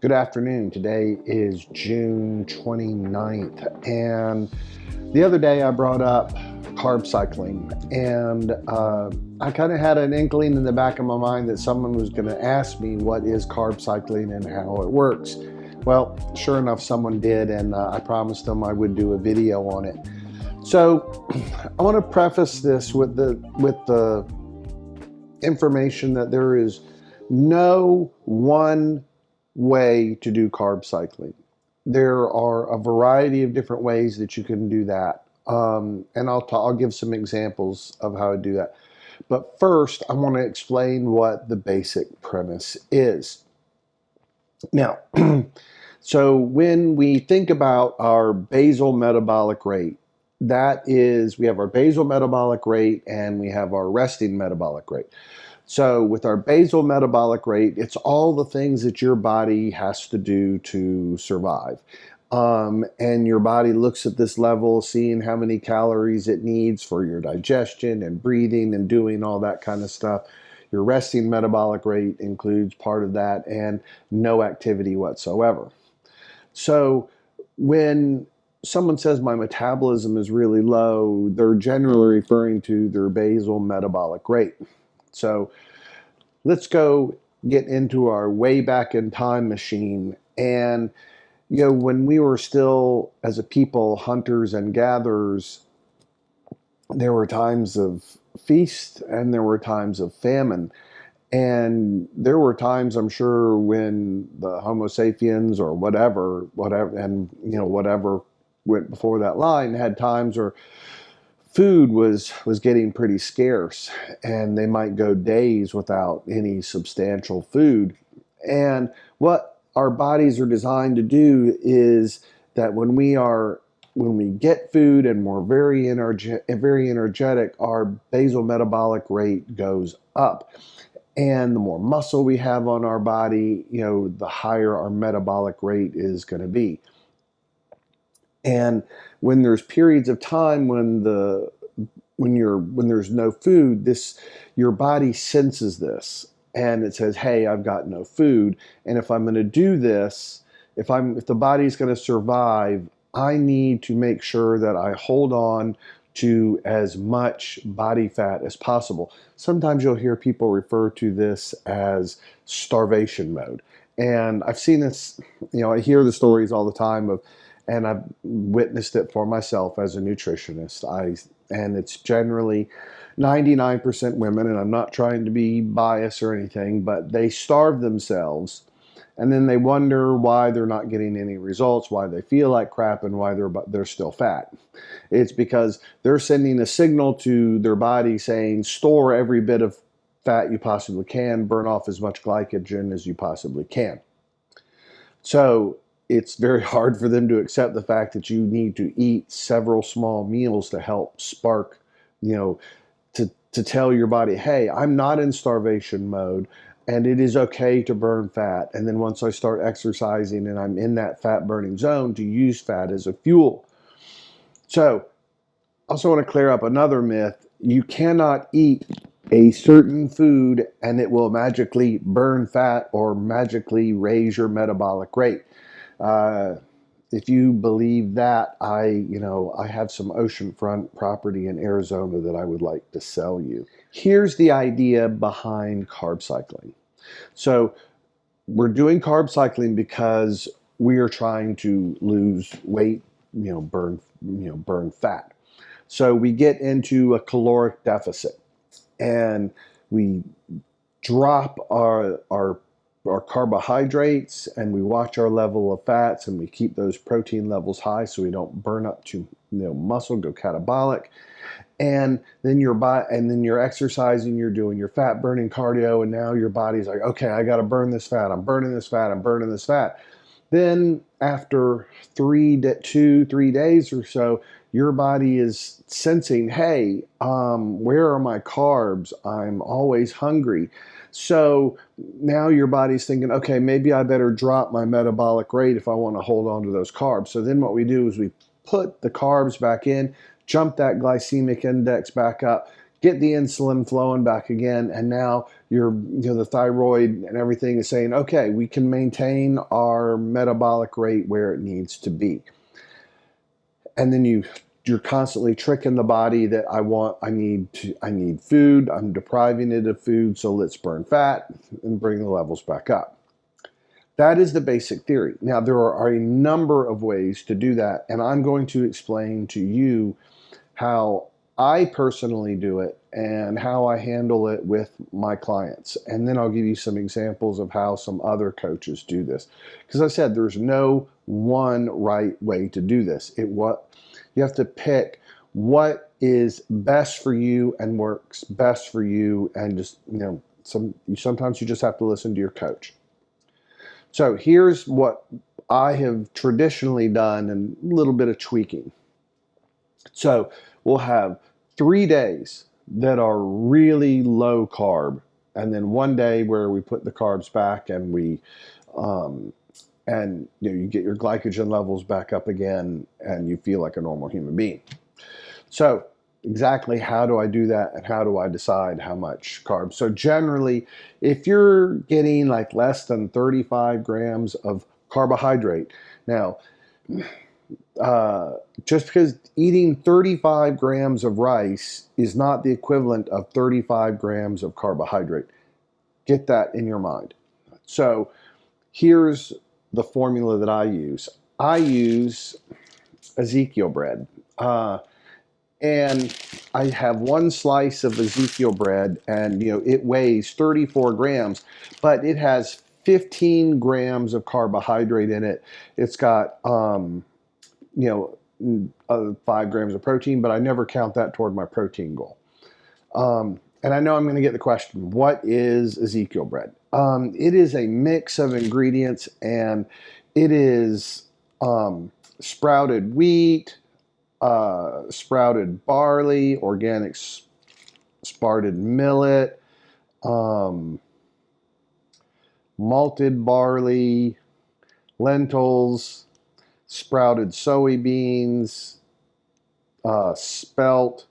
Good afternoon. Today is June 29th, and the other day I brought up carb cycling, and I kind of had an inkling in the back of my mind that someone was going to ask me what is carb cycling and how it works. Well, sure enough, someone did, and I promised them I would do a video on it. So I want to preface this with the information that there is no one way to do carb cycling. There are a variety of different ways that you can do that. And I'll give some examples of how to do that. But first, I want to explain what the basic premise is. Now, so when we think about our basal metabolic rate, that is, we have our basal metabolic rate and we have our resting metabolic rate. So with our basal metabolic rate, it's all the things that your body has to do to survive. And your body looks at this level, seeing how many calories it needs for your digestion and breathing and doing all that kind of stuff. Your resting metabolic rate includes part of that and no activity whatsoever. So when someone says my metabolism is really low, they're generally referring to their basal metabolic rate. So let's go get into our way back in time machine. And, when we were still, as a people, hunters and gatherers, there were times of feast and there were times of famine. And there were times, I'm sure, when the Homo sapiens or whatever, and, whatever went before that line had times where food was getting pretty scarce, and they might go days without any substantial food. And what our bodies are designed to do is that when we get food and we're very energetic, our basal metabolic rate goes up. And the more muscle we have on our body, the higher our metabolic rate is going to be. And when there's periods of time when there's no food, your body senses this and it says, "Hey, I've got no food, and if I'm going to do this, if the body's going to survive, I need to make sure that I hold on to as much body fat as possible." Sometimes you'll hear people refer to this as starvation mode. And I've seen this, I hear the stories all the time and I've witnessed it for myself as a nutritionist. And it's generally 99% women, and I'm not trying to be biased or anything, but they starve themselves and then they wonder why they're not getting any results, why they feel like crap, and why they're still fat. It's because they're sending a signal to their body saying, store every bit of fat you possibly can, burn off as much glycogen as you possibly can. So it's very hard for them to accept the fact that you need to eat several small meals to help spark, to tell your body, hey, I'm not in starvation mode and it is okay to burn fat. And then once I start exercising and I'm in that fat burning zone, to use fat as a fuel. So I also want to clear up another myth. You cannot eat a certain food and it will magically burn fat or magically raise your metabolic rate. If you believe that, I have some oceanfront property in Arizona that I would like to sell you. Here's the idea behind carb cycling. So we're doing carb cycling because we are trying to lose weight, burn fat. So we get into a caloric deficit and we drop our carbohydrates and we watch our level of fats and we keep those protein levels high so we don't burn up too muscle, go catabolic. And then you're exercising, you're doing your fat burning cardio, and now your body's like, okay, I got to burn this fat. I'm burning this fat. Then after 3 days or so, your body is sensing, hey, where are my carbs? I'm always hungry. So now your body's thinking, okay, maybe I better drop my metabolic rate if I want to hold on to those carbs. So then what we do is we put the carbs back in, jump that glycemic index back up, get the insulin flowing back again, and now the thyroid and everything is saying, okay, we can maintain our metabolic rate where it needs to be. And then you're constantly tricking the body that I need food, I'm depriving it of food, so let's burn fat and bring the levels back up. That is the basic theory. Now, there are a number of ways to do that, and I'm going to explain to you how I personally do it and how I handle it with my clients. And then I'll give you some examples of how some other coaches do this. Because I said there's no one right way to do this. You have to pick what is best for you and works best for you, and just sometimes you just have to listen to your coach. So here's what I have traditionally done, and a little bit of tweaking. So we'll have 3 days that are really low carb, and then 1 day where we put the carbs back, and you get your glycogen levels back up again, and you feel like a normal human being. So exactly how do I do that, and how do I decide how much carbs? So generally, if you're getting like less than 35 grams of carbohydrate, now, just because eating 35 grams of rice is not the equivalent of 35 grams of carbohydrate. Get that in your mind. So here's the formula that I use. I use Ezekiel bread. And I have 1 slice of Ezekiel bread, and it weighs 34 grams, but it has 15 grams of carbohydrate in it. It's got 5 grams of protein, but I never count that toward my protein goal. And I know I'm going to get the question, what is Ezekiel bread? It is a mix of ingredients, and it is sprouted wheat, sprouted barley, organic sprouted millet, malted barley, lentils, sprouted soybeans, spelt,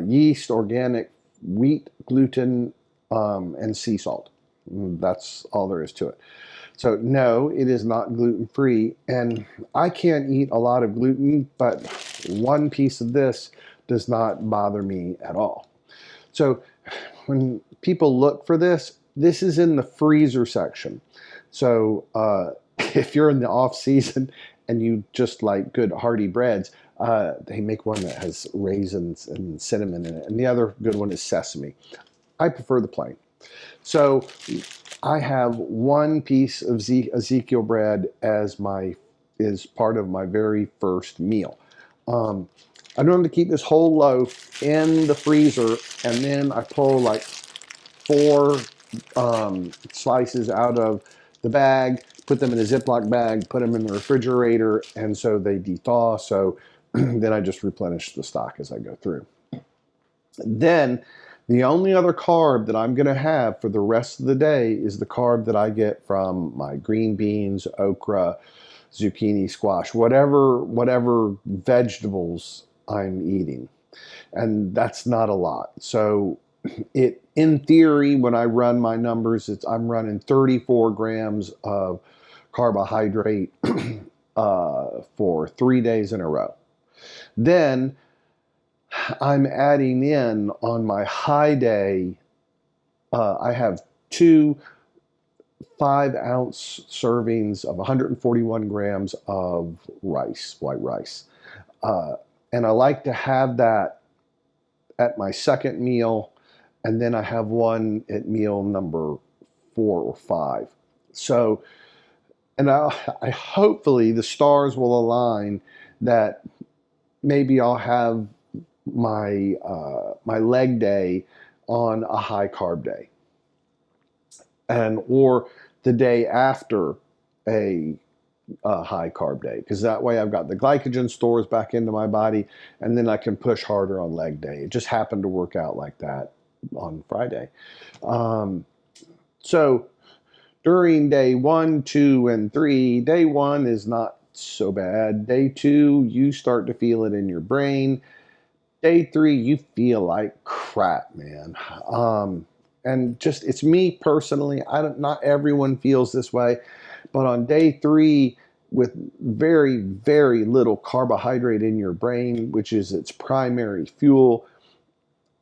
yeast, organic wheat, gluten, and sea salt. That's all there is to it. So no, it is not gluten-free, and I can't eat a lot of gluten, but 1 piece of this does not bother me at all. So when people look for this is in the freezer section. So if you're in the off season and you just like good hearty breads, they make one that has raisins and cinnamon in it, and the other good one is sesame. I prefer the plain. So I have 1 piece of Ezekiel bread is part of my very first meal. I normally keep this whole loaf in the freezer, and then I pull like 4 slices out of the bag, put them in a Ziploc bag, put them in the refrigerator, and so they de-thaw. So then I just replenish the stock as I go through. Then the only other carb that I'm going to have for the rest of the day is the carb that I get from my green beans, okra, zucchini, squash, whatever vegetables I'm eating. And that's not a lot. So in theory, when I run my numbers, I'm running 34 grams of carbohydrate for 3 days in a row. Then I'm adding in on my high day, I have 2 5-ounce servings of 141 grams of rice, white rice. And I like to have that at my second meal, and then I have one at meal number 4 or 5. So, and I hopefully the stars will align that maybe I'll have my leg day on a high carb day, or the day after a high carb day, because that way I've got the glycogen stores back into my body, and then I can push harder on leg day. It just happened to work out like that on Friday. So during day 1, 2, and 3, day 1 is not so bad. Day 2, you start to feel it in your brain. Day 3, you feel like crap, man. and just, it's me personally. Not everyone feels this way, but on day 3, with very, very little carbohydrate in your brain, which is its primary fuel,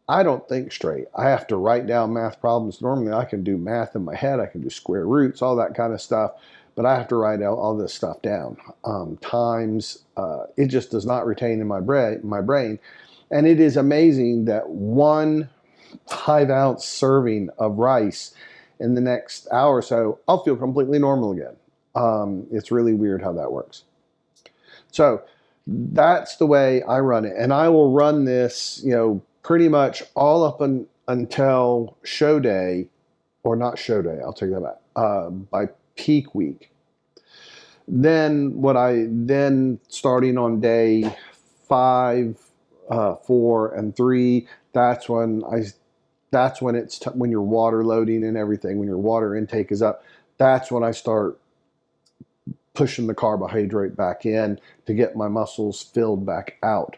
I don't think straight. I have to write down math problems. Normally I can do math in my head. I can do square roots, all that kind of stuff. But I have to write out all this stuff down. Times, it just does not retain in my brain. And it is amazing that 1 5-ounce serving of rice in the next hour or so, I'll feel completely normal again. It's really weird how that works. So that's the way I run it. And I will run this, pretty much all up until show day, or not show day, I'll take that back, by peak week. Then starting on day 5, 4, and 3, that's when when your water loading and everything, when your water intake is up, that's when I start pushing the carbohydrate back in to get my muscles filled back out.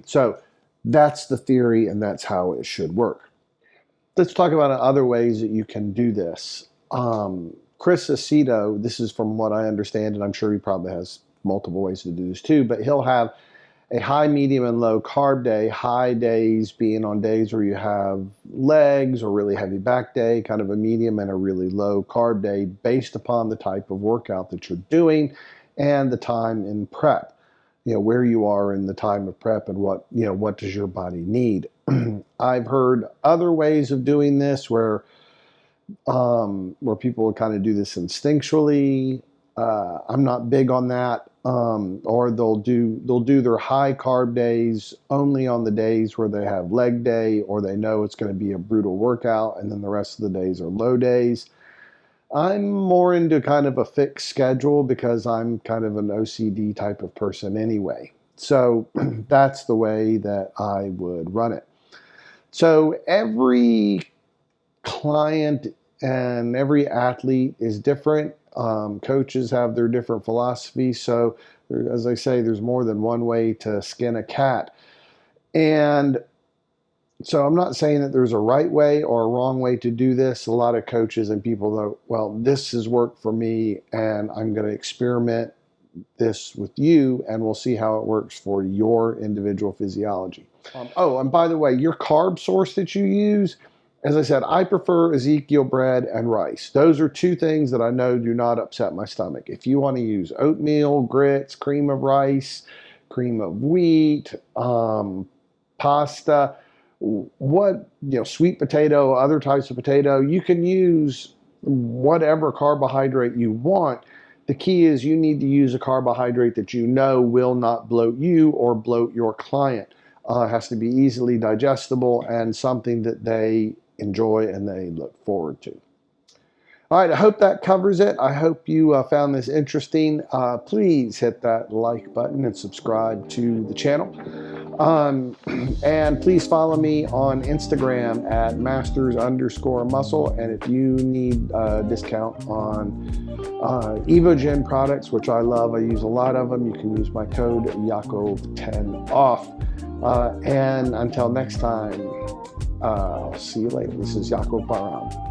So that's the theory, and that's how it should work. Let's talk about other ways that you can do this. Chris Aceto, this is from what I understand, and I'm sure he probably has multiple ways to do this too, but he'll have a high, medium, and low carb day. High days being on days where you have legs or really heavy back day, kind of a medium and a really low carb day based upon the type of workout that you're doing and the time in prep. Where you are in the time of prep and what does your body need. I've heard other ways of doing this where people kind of do this instinctually. I'm not big on that. Or they'll do their high carb days only on the days where they have leg day or they know it's going to be a brutal workout, and then the rest of the days are low days. I'm more into kind of a fixed schedule because I'm kind of an OCD type of person anyway. So that's the way that I would run it. So every client and every athlete is different. Coaches have their different philosophies. So as I say, there's more than one way to skin a cat. And so I'm not saying that there's a right way or a wrong way to do this. A lot of coaches and people go, well, this has worked for me and I'm going to experiment this with you and we'll see how it works for your individual physiology. And by the way, your carb source that you use, as I said, I prefer Ezekiel bread and rice. Those are 2 things that I know do not upset my stomach. If you want to use oatmeal, grits, cream of rice, cream of wheat, pasta, sweet potato, other types of potato, you can use whatever carbohydrate you want. The key is you need to use a carbohydrate that will not bloat you or bloat your client. It has to be easily digestible and something that they enjoy and they look forward to. All right, I hope that covers it. I hope you found this interesting. Please hit that like button and subscribe to the channel. And please follow me on Instagram at masters_muscle. And if you need a discount on Evogen products, which I love, I use a lot of them, you can use my code Yakov10 off. And until next time, I'll see you later. This is Yakov Patron.